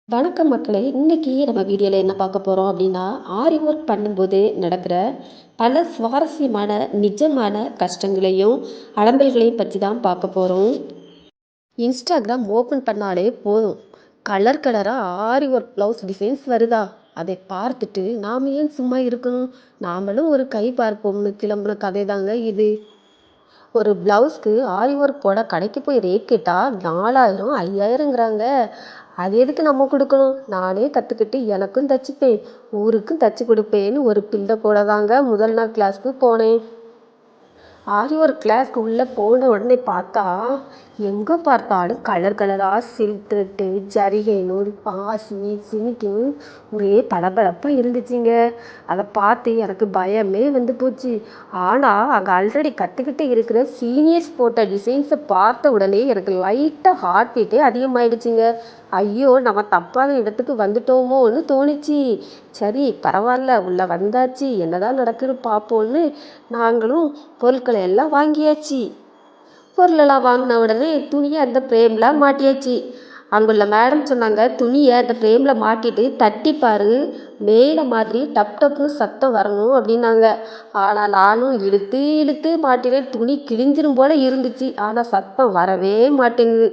வணக்கம் மக்களே! இன்னைக்கு நம்ம வீடியோல என்ன பார்க்க போறோம் அப்படின்னா, ஆரி ஒர்க் பண்ணும்போது நடக்கிற பல சுவாரஸ்யமான, நிஜமான கஷ்டங்களையும், அலம்பல்களையும் பத்தி தான் பார்க்க போறோம். இன்ஸ்டாகிராம் ஓப்பன் பண்ணாலே போதும். கலர் கலரா ஆரி ஒர்க் ப்ளவுஸ் டிசைன்ஸ் வருதா? அதை பார்த்துட்டு நாம ஏன் சும்மா இருக்கணும்? நாமளும் ஒரு கை பார்ப்போம்னு கிளம்புன கதை தாங்க இது. ஒரு ப்ளவுஸ்க்கு ஆரி ஒர்க் போட கடைக்கு போய் ரேட் கேட்டா 4000 5000ங்கிறாங்க. அது எதுக்கு நம்ம கொடுக்கணும்? நானே கற்றுக்கிட்டு எனக்கும் தச்சுப்பேன், ஊருக்கும் தச்சு கொடுப்பேன்னு ஒரு பில்லை போட தாங்க முதல் நாள் கிளாஸ்க்கு போனேன். ஆரி ஒரு கிளாஸ்க்கு உள்ளே போன உடனே பார்த்தா, எங்கே பார்த்தாலும் கலர் கலராக சில்க் த்ரெட்டு, ஜரிகை நூல், பாசி, சிமிக்கின்னு ஒரே பளபளப்பாக இருந்துச்சுங்க. அதை பார்த்து எனக்கு பயமே வந்து போச்சு. ஆனால் அங்கே ஆல்ரெடி கற்றுக்கிட்டு இருக்கிற சீனியர்ஸ் போட்ட டிசைன்ஸை பார்த்த உடனே எனக்கு லைட்டாக ஹார்ட் பீட்டே அதிகமாகிடுச்சுங்க. ஐயோ, நம்ம தப்பான இடத்துக்கு வந்துட்டோமோன்னு தோணுச்சு. சரி பரவாயில்ல, உள்ளே வந்தாச்சு, என்னதான் நடக்குன்னு பார்ப்போன்னு நாங்களும் பொருட்களை எல்லாம் வாங்கியாச்சு. பொருளெல்லாம் வாங்கின உடனே துணியை அந்த ஃப்ரேமில் மாட்டியாச்சு. அங்குள்ள மேடம் சொன்னாங்க, துணியை அந்த ஃப்ரேமில் மாட்டிட்டு தட்டி பாரு, மேலே மாதிரி டப் டப்னு சத்தம் வரணும் அப்படின்னாங்க. ஆனால் நானும் இழுத்து இழுத்து மாட்டினேன். துணி கிழிஞ்சிரும் போல இருந்துச்சு, ஆனால் சத்தம் வரவே மாட்டேங்குது.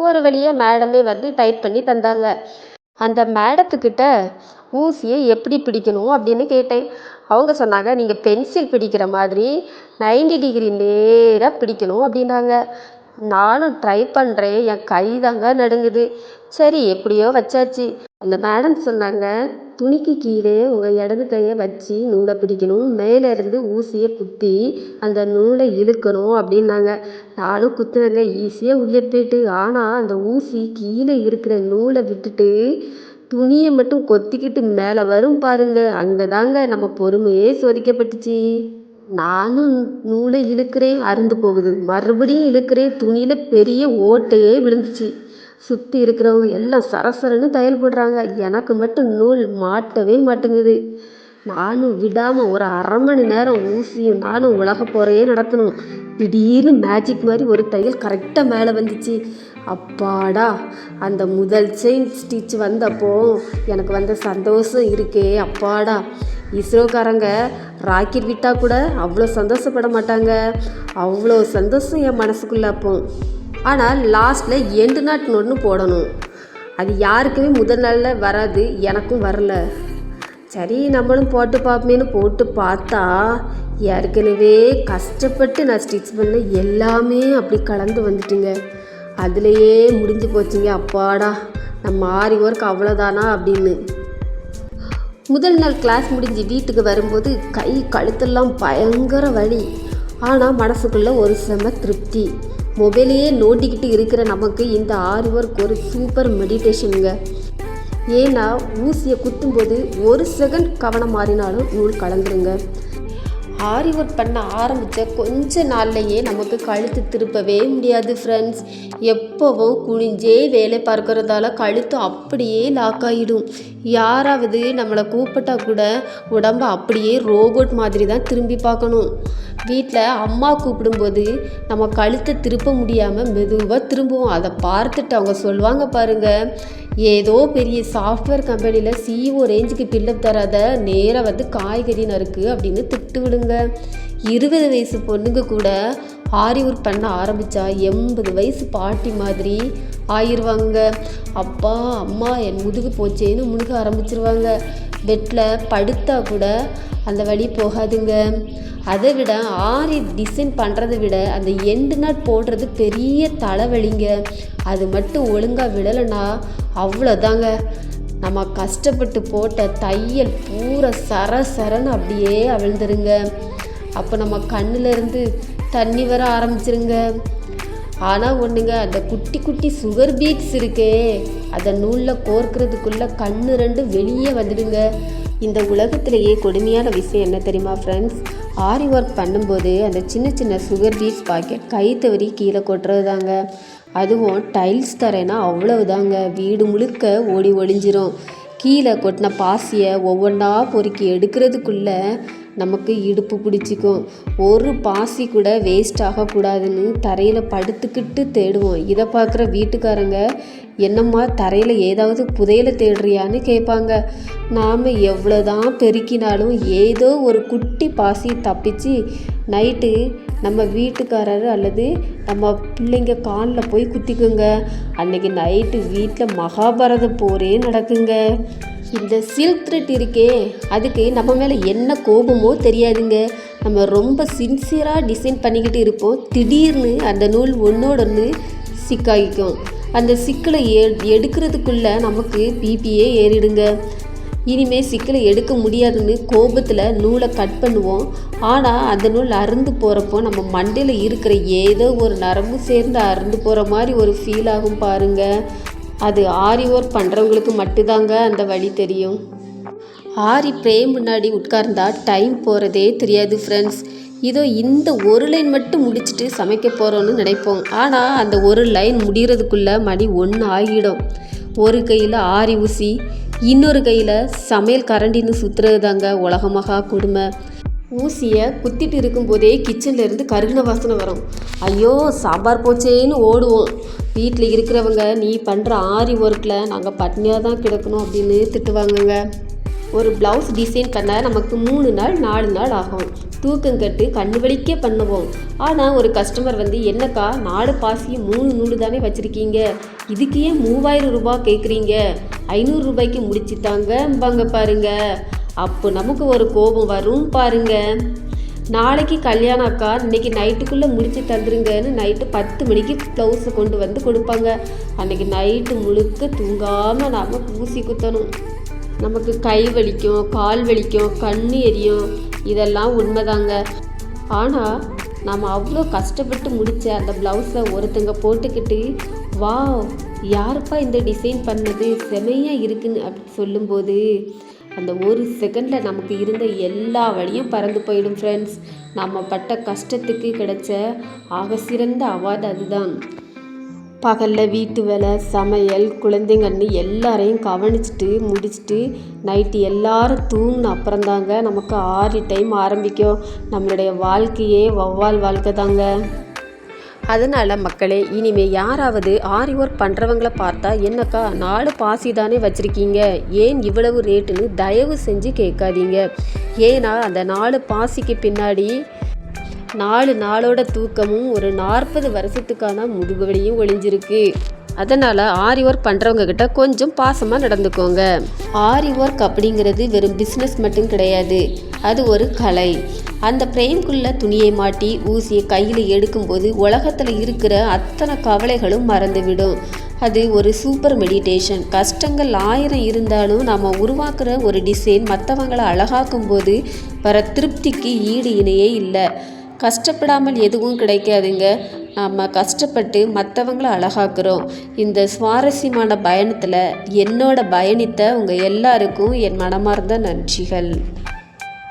ஒரு வழியாக மேடமே வந்து டைட் பண்ணி தந்தாங்க. அந்த மேடத்துக்கிட்ட ஊசியை எப்படி பிடிக்கணும் அப்படின்னு கேட்டேன். அவங்க சொன்னாங்க, நீங்கள் பென்சில் பிடிக்கிற மாதிரி 90 டிகிரி நேராக பிடிக்கணும் அப்படின்னாங்க. நானும் ட்ரை பண்ணுறேன், என் கை தாங்க நடுங்குது. சரி எப்படியோ வச்சாச்சு. அந்த மேடம் சொன்னாங்க, துணிக்கு கீழே உங்கள் இடது கையை வச்சு நூலை பிடிக்கணும், மேலே இருந்து ஊசியை குத்தி அந்த நூலை இழுக்கணும் அப்படின்னாங்க. நானும் குத்துனேங்க, ஈஸியாக உள்ளே போயிட்டு. ஆனால் அந்த ஊசி கீழே இருக்கிற நூலை விட்டுட்டு துணியை மட்டும் கொத்திக்கிட்டு மேலே வரும் பாருங்க, அங்கே தாங்க நம்ம பொறுமையே சோதிக்கப்பட்டுச்சு. நானும் நூலை இழுக்கிறேன், அறுந்து போகுது. மறுபடியும் இழுக்கிறேன், துணியில் பெரிய ஓட்டையே விழுந்துச்சு. சுற்றி இருக்கிறவங்க எல்லாம் சரசரன்னு தையல் போடுறாங்க. எனக்கு மட்டும் நூல் மாட்டவே மாட்டேங்குது. நானும் விடாமல் ஒரு அரை மணி நேரம் ஊசியும் நானும் உலக போரையே நடத்தணும். திடீர்னு மேஜிக் மாதிரி ஒரு தையல் கரெக்டாக மேலே வந்துச்சு. அப்பாடா! அந்த முதல் செயின் ஸ்டிச் வந்தப்போ எனக்கு வந்த சந்தோஷம் இருக்கே அப்பாடா! இஸ்ரோக்காரங்க ராக்கெட் விட்டால் கூட அவ்வளோ சந்தோஷப்பட மாட்டாங்க. அவ்வளோ சந்தோஷம் என் மனசுக்குள்ளே அப்போ. ஆனால் லாஸ்ட்டில் எண்டு நாட்னு ஒன்று போடணும். அது யாருக்குமே முதல் நாளில் வராது, எனக்கும் வரல. சரி நம்மளும் போட்டு பார்ப்போமேனு போட்டு பார்த்தா, ஏற்கனவே கஷ்டப்பட்டு நான் ஸ்டிச் பண்ண எல்லாமே அப்படி கலந்து வந்துட்டுங்க. அதுலேயே முடிஞ்சு போச்சுங்க. அப்பாடா, நம்ம ஆரி ஒர்க் அவ்வளோதானா அப்படின்னு. முதல் நாள் கிளாஸ் முடிஞ்சு வீட்டுக்கு வரும்போது கை கழுத்தெல்லாம் பயங்கர வலி. ஆனால் மனசுக்குள்ளே ஒரு செம திருப்தி. மொபைலையே நோண்டிக்கிட்டு இருக்கிற நமக்கு இந்த ஆரி ஒர்க் ஒரு சூப்பர் மெடிடேஷனுங்க. ஏன்னா ஊசியை குத்தும்போது ஒரு செகண்ட் கவனம் மாறினாலும் நூல் கலந்துருங்க. ஆரி ஒர்க் பண்ண ஆரம்பித்த கொஞ்ச நாள்லையே நமக்கு கழுத்து திருப்பவே முடியாது ஃப்ரெண்ட்ஸ். எப்போவும் குனிஞ்சே வேலை பார்க்கறதால கழுத்து அப்படியே லாக் ஆகிடும். யாராவது நம்மளை கூப்பிட்டா கூட உடம்பை அப்படியே ரோபோட் மாதிரி தான் திரும்பி பார்க்கணும். வீட்டில் அம்மா கூப்பிடும்போது நம்ம கழுத்தை திருப்ப முடியாமல் மெதுவாக திரும்புவோம். அதை பார்த்துட்டு அவங்க சொல்லுவாங்க பாருங்கள், ஏதோ பெரிய சாஃப்ட்வேர் கம்பெனியில் சிஇஓ ரேஞ்சுக்கு பில்லப் தராத நேராக வந்து காய்கறி நறுக்கு அப்படின்னு திட்டு விடுங்க. 20 வயசு பொண்ணுங்க கூட ஆரி ஒர்க் பண்ண ஆரம்பித்தா 80 வயசு பாட்டி மாதிரி ஆயிடுவாங்க. அப்பா அம்மா என் முதுகு போச்சேன்னு முழுக ஆரம்பிச்சிருவாங்க. பெட்டில் படுத்தா கூட அந்த வலி போகாதுங்க. அதை விட ஆரி டிசைன் பண்ணுறதை விட அந்த எண்டு நாட் போடுறது பெரிய தலைவலிங்க. அது மட்டும் ஒழுங்காக விடலைன்னா அவ்வளோதாங்க, நம்ம கஷ்டப்பட்டு போட்ட தையல் பூரா சரன்னு அப்படியே அவிழ்ந்துருங்க. அப்போ நம்ம கண்ணிலேருந்து தண்ணி வர ஆரம்பிச்சிருங்க. ஆனால் ஒன்றுங்க, அந்த குட்டி குட்டி சுகர் பீட்ஸ் இருக்கே, அதை நூலில் கோர்க்கிறதுக்குள்ளே கண்ணு ரெண்டு வெளியே வந்துடுங்க. இந்த உலகத்திலேயே கொடுமையான விஷயம் என்ன தெரியுமா ஃப்ரெண்ட்ஸ்? ஆரி ஒர்க் பண்ணும்போது அந்த சின்ன சின்ன சுகர் பீட்ஸ் பாக்கெட் கை தவறி கீழே கொட்டுறது தாங்க. அதுவும் டைல்ஸ் தரேன்னா அவ்வளவுதாங்க, வீடு முழுக்க ஓடி ஒளிஞ்சிரும். கீழே கொட்டின பாசியை ஒவ்வொன்றா பொறுக்கி எடுக்கிறதுக்குள்ளே நமக்கு இடுப்பு பிடிச்சிக்கும். ஒரு பாசி கூட வேஸ்ட் ஆகக்கூடாதுன்னு தரையில் படுத்துக்கிட்டு தேடுவோம். இதை பார்க்குற வீட்டுக்காரங்க என்னம்மா தரையில் ஏதாவது புதையலை தேடுறியான்னு கேட்பாங்க. நாம் எவ்வளோதான் பெருக்கினாலும் ஏதோ ஒரு குட்டி பாசி தப்பிச்சு நைட்டு நம்ம வீட்டுக்காரர் அல்லது நம்ம பிள்ளைங்க காலில் போய் குத்திக்குங்க. அன்றைக்கி நைட்டு வீட்டில் மகாபாரத போரே நடக்குங்க. இந்த சில்க் த்ரெட் இருக்கே, அதுக்கு நம்ம மேலே என்ன கோபமோ தெரியாதுங்க. நம்ம ரொம்ப சின்சியராக டிசைன் பண்ணிக்கிட்டு இருப்போம். திடீர்னு அந்த நூல் ஒன்றோட ஒன்று சிக்காகிக்கும். அந்த சிக்கலை எடுக்கிறதுக்குள்ளே நமக்கு பிபியே ஏறிடுங்க. இனிமேல் சிக்கலை எடுக்க முடியாதுன்னு கோபத்தில் நூலை கட் பண்ணுவோம். ஆனால் அந்த நூல் அறுந்து போகிறப்போ நம்ம மண்டையில் இருக்கிற ஏதோ ஒரு நரம்பு சேர்ந்து அறுந்து போகிற மாதிரி ஒரு ஃபீல் ஆகும் பாருங்கள். அது ஆரி ஒர்க் பண்ணுறவங்களுக்கு மட்டும்தாங்க அந்த வழி தெரியும். ஆரி பிரேம் முன்னாடி உட்கார்ந்தா டைம் போகிறதே தெரியாது ஃப்ரெண்ட்ஸ். இதோ இந்த ஒரு லைன் மட்டும் முடிச்சுட்டு சமைக்க போகிறோன்னு நினைப்போம். ஆனால் அந்த ஒரு லைன் முடிகிறதுக்குள்ளே மணி 1 ஆகிடும். ஒரு கையில் ஆரி ஊசி, இன்னொரு கையில் சமையல் கரண்டின்னு சுற்றுறது தாங்க உலகமகா கொடுமை. ஊசியை குத்திட்டு இருக்கும்போதே கிச்சன்லேருந்து கருகின வாசனை வரும். ஐயோ சாம்பார் போச்சேன்னு ஓடுவோம். வீட்டில் இருக்கிறவங்க நீ பண்ணுற ஆரி ஒர்க்கில் நாங்கள் பட்னியாக தான் கிடக்கணும் அப்படின்னு திட்டுவாங்கங்க. ஒரு ப்ளவுஸ் டிசைன் பண்ண நமக்கு 3 நாள் 4 நாள் ஆகும். தூக்கம் கட்டு கண்ணு வலிக்கே பண்ணுவோம். ஆனால் ஒரு கஸ்டமர் வந்து என்னக்கா 4 பாசியும் 3 நூறு தானே வச்சுருக்கீங்க, இதுக்கு ஏன் 3000 ரூபாய் கேட்குறீங்க, 500 ரூபாய்க்கு முடிச்சுட்டாங்கம்பாங்க பாருங்க. அப்போ நமக்கு ஒரு கோபம் வரும் பாருங்க. நாளைக்கு கல்யாணம் அக்கா, இன்றைக்கி நைட்டுக்குள்ளே முடிச்சு தந்துருங்கன்னு நைட்டு 10 மணிக்கு ப்ளவுஸை கொண்டு வந்து கொடுப்பாங்க. அன்றைக்கி நைட்டு முழுக்க தூங்காமல் நாம் ஊசி குத்தணும். நமக்கு கை வலிக்கும், கால் வலிக்கும், கண் எரியும். இதெல்லாம் உண்மைதாங்க. ஆனால் நாம் அவ்வளோ கஷ்டப்பட்டு முடித்த அந்த ப்ளவுஸை ஒருத்தங்க போட்டுக்கிட்டு வா யாருப்பா இந்த டிசைன் பண்ணது செமையாக இருக்குன்னு அப்படி சொல்லும்போது அந்த ஒரு செகண்டில் நமக்கு இருந்த எல்லா வழியும் பறந்து போயிடும் ஃப்ரெண்ட்ஸ். நம்ம பட்ட கஷ்டத்துக்கு கிடைச்ச ஆக சிறந்த அவார்டு அதுதான். பகலில் வீட்டு வேலை, சமையல், குழந்தைங்கன்னு எல்லாரையும் கவனிச்சுட்டு முடிச்சுட்டு நைட்டு எல்லாரும் தூங்கின அப்புறம்தாங்க நமக்கு ஆரி டைம் ஆரம்பிக்கும். நம்மளுடைய வாழ்க்கையே வௌவால் வாழ்க்கை தாங்க. அதனால் மக்களே, இனிமேல் யாராவது ஆரி ஒர்க் பண்ணுறவங்கள பார்த்தா என்னக்கா 4 பாசி தானே வச்சுருக்கீங்க, ஏன் இவ்வளவு ரேட்டுன்னு தயவு செஞ்சு கேட்காதீங்க. ஏன்னா அந்த 4 பாசிக்கு பின்னாடி 4 நாளோட தூக்கமும் ஒரு 40 வருஷத்துக்கான முதுகுவலியும் ஒளிஞ்சிருக்கு. அதனால் ஆரி ஒர்க் பண்ணுறவங்க கிட்ட கொஞ்சம் பாசமாக நடந்துக்கோங்க. ஆரி ஒர்க் அப்படிங்கிறது வெறும் பிஸ்னஸ் மட்டும் கிடையாது, அது ஒரு கலை. அந்த பிரேம்குள்ளே துணியை மாட்டி ஊசியை கையில் எடுக்கும்போது உலகத்தில் இருக்கிற அத்தனை கவலைகளும் மறந்துவிடும். அது ஒரு சூப்பர் மெடிடேஷன். கஷ்டங்கள் 1000 இருந்தாலும் நம்ம உருவாக்குற ஒரு டிசைன் மற்றவங்களை அழகாக்கும் போது வர திருப்திக்கு ஈடு இணையே இல்லை. கஷ்டப்படாமல் எதுவும் கிடைக்காதுங்க. நம்ம கஷ்டப்பட்டு மற்றவங்கள அழகாக்குறோம். இந்த சுவாரஸ்யமான பயணத்தில் என்னோட பயணித்த உங்கள் எல்லாருக்கும் என் மனமார்ந்த நன்றிகள்.